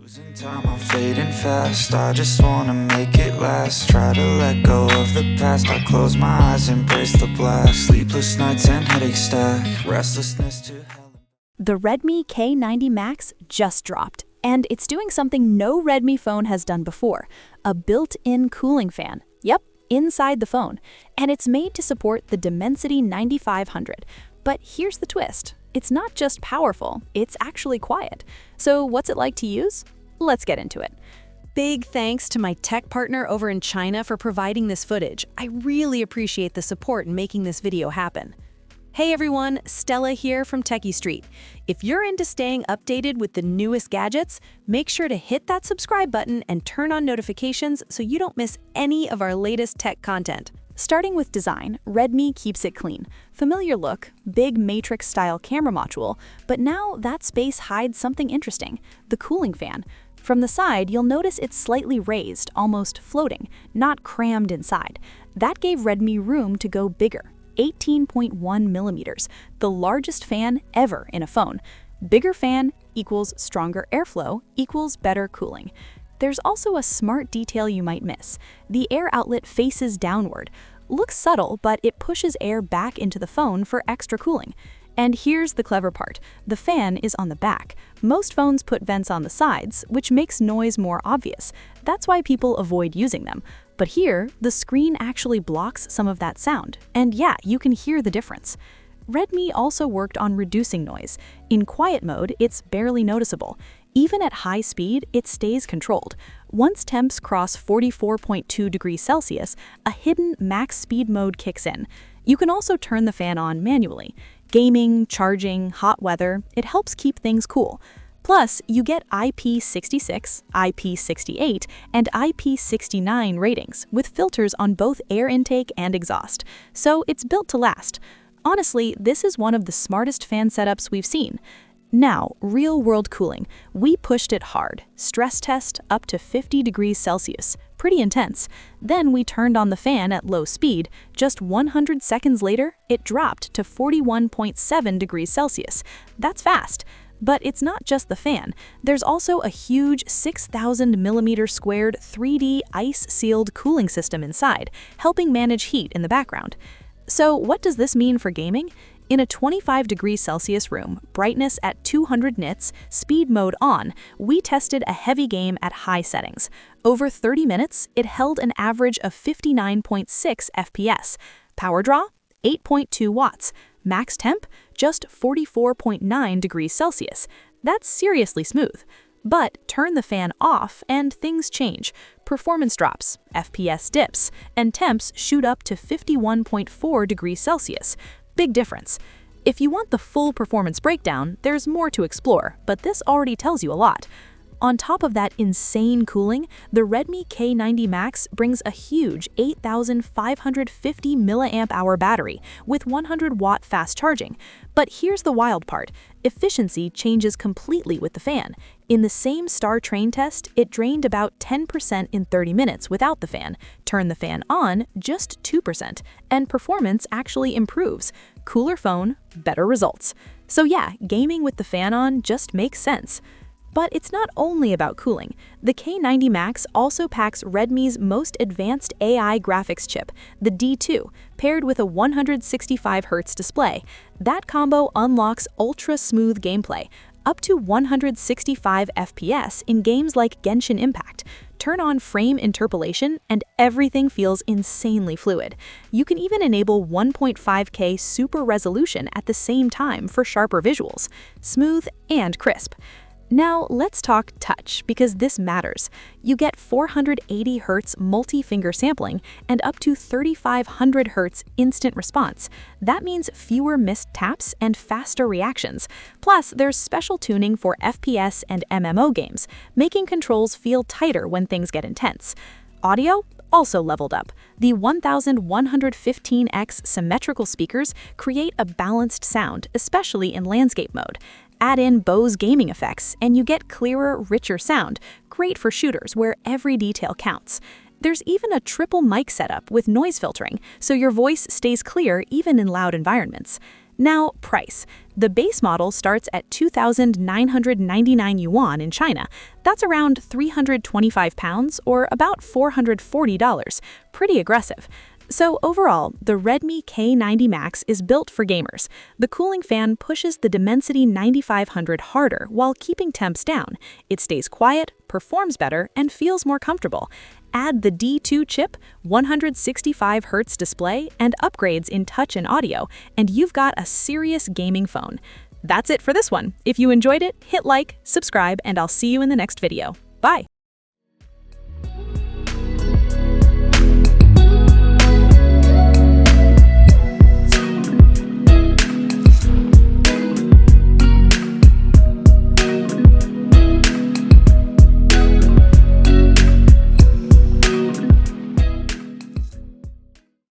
Losing time, I'm fading fast. I just wanna make it last. Try to let go of the past. I close my eyes, embrace the blast. Sleepless nights and headaches stack. Restlessness to hell. The Redmi K90 Max just dropped, and it's doing something no Redmi phone has done before: a built-in cooling fan. Yep, inside the phone. And it's made to support the Dimensity 9500. But here's the twist. It's not just powerful, it's actually quiet. So what's it like to use? Let's get into it. Big thanks to my tech partner over in China for providing this footage. I really appreciate the support in making this video happen. Hey everyone, Stella here from techiestreet. If you're into staying updated with the newest gadgets, make sure to hit that subscribe button and turn on notifications so you don't miss any of our latest tech content. Starting with design, Redmi keeps it clean. Familiar look, big matrix-style camera module, but now that space hides something interesting: the cooling fan. From the side, you'll notice it's slightly raised, almost floating, not crammed inside. That gave Redmi room to go bigger. 18.1 millimeters, the largest fan ever in a phone. Bigger fan equals stronger airflow equals better cooling. There's also a smart detail you might miss. The air outlet faces downward. Looks subtle, but it pushes air back into the phone for extra cooling. And here's the clever part: the fan is on the back. Most phones put vents on the sides, which makes noise more obvious. That's why people avoid using them. But here, the screen actually blocks some of that sound. And yeah, you can hear the difference. Redmi also worked on reducing noise. In quiet mode, it's barely noticeable. Even at high speed, it stays controlled. Once temps cross 44.2 degrees Celsius, a hidden max speed mode kicks in. You can also turn the fan on manually. Gaming, charging, hot weather, it helps keep things cool. Plus, you get IP66, IP68, and IP69 ratings, with filters on both air intake and exhaust. So it's built to last. Honestly, this is one of the smartest fan setups we've seen. Now, real-world cooling. We pushed it hard. Stress test up to 50 degrees Celsius. Pretty intense. Then we turned on the fan at low speed. Just 100 seconds later, it dropped to 41.7 degrees Celsius. That's fast. But it's not just the fan. There's also a huge 6,000 millimeter squared 3D ice-sealed cooling system inside, helping manage heat in the background. So what does this mean for gaming? In a 25 degrees Celsius room, brightness at 200 nits, speed mode on, we tested a heavy game at high settings. Over 30 minutes, it held an average of 59.6 FPS. Power draw? 8.2 watts. Max temp? Just 44.9 degrees Celsius. That's seriously smooth. But turn the fan off and things change. Performance drops, FPS dips, and temps shoot up to 51.4 degrees Celsius. Big difference. If you want the full performance breakdown, there's more to explore, but this already tells you a lot. On top of that insane cooling, the Redmi K90 Max brings a huge 8,550 mAh battery with 100-watt fast charging. But here's the wild part: efficiency changes completely with the fan. In the same Star Train test, it drained about 10% in 30 minutes without the fan. Turn the fan on, just 2%, and performance actually improves. Cooler phone, better results. So yeah, gaming with the fan on just makes sense. But it's not only about cooling. The K90 Max also packs Redmi's most advanced AI graphics chip, the D2, paired with a 165Hz display. That combo unlocks ultra-smooth gameplay, up to 165 FPS in games like Genshin Impact. Turn on frame interpolation and everything feels insanely fluid. You can even enable 1.5K super resolution at the same time for sharper visuals. Smooth and crisp. Now let's talk touch, because this matters. You get 480 Hz multi-finger sampling and up to 3,500 Hz instant response. That means fewer missed taps and faster reactions. Plus, there's special tuning for FPS and MMO games, making controls feel tighter when things get intense. Audio also leveled up. The 1115x symmetrical speakers create a balanced sound, especially in landscape mode. Add in Bose gaming effects, and you get clearer, richer sound, great for shooters where every detail counts. There's even a triple mic setup with noise filtering, so your voice stays clear even in loud environments. Now, price. The base model starts at 2,999 yuan in China. That's around 325 pounds or about $440. Pretty aggressive. So overall, the Redmi K90 Max is built for gamers. The cooling fan pushes the Dimensity 9500 harder while keeping temps down. It stays quiet, performs better, and feels more comfortable. Add the D2 chip, 165Hz display, and upgrades in touch and audio, and you've got a serious gaming phone. That's it for this one. If you enjoyed it, hit like, subscribe, and I'll see you in the next video.